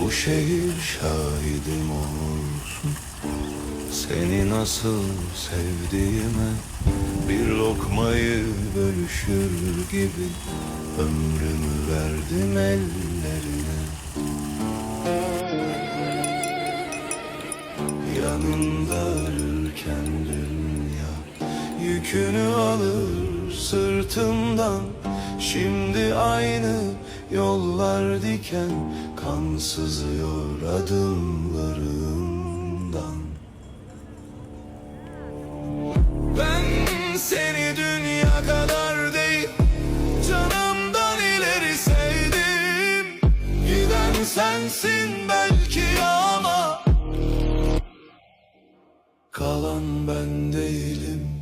Bu şehir şahidim olsun seni nasıl sevdiğime. Bir lokmayı bölüşür gibi ömrümü verdim ellerine. Yanımda ölürken dünya yükünü alır sırtımdan. Şimdi aynı yollar diken, kan sızıyor adımlarımdan. Ben seni dünya kadar değil, canımdan ileri sevdim. Giden sensin belki ama kalan ben değilim.